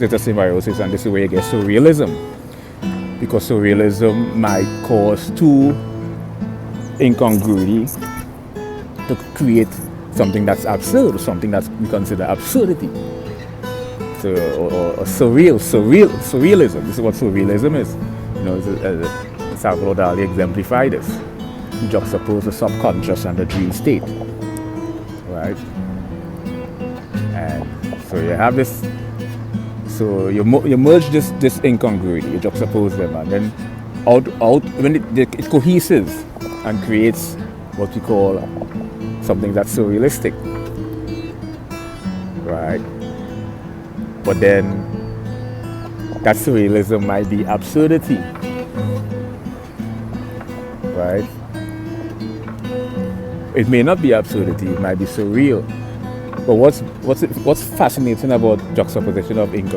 It's a symbiosis, and this is where you get surrealism. Because surrealism might cause too incongruity to create something that's absurd, or something that we consider absurdity. So, or surrealism. This is what surrealism is. You know, Salvador Dali exemplified this. He juxtaposed the subconscious and the dream state, right? And so you have this. So you merge this incongruity, you juxtapose them, and then out when it coheses and creates what we call something that's surrealistic, right? But then that surrealism might be absurdity, right? It may not be absurdity, it might be surreal. But what's fascinating about juxtaposition of incongruity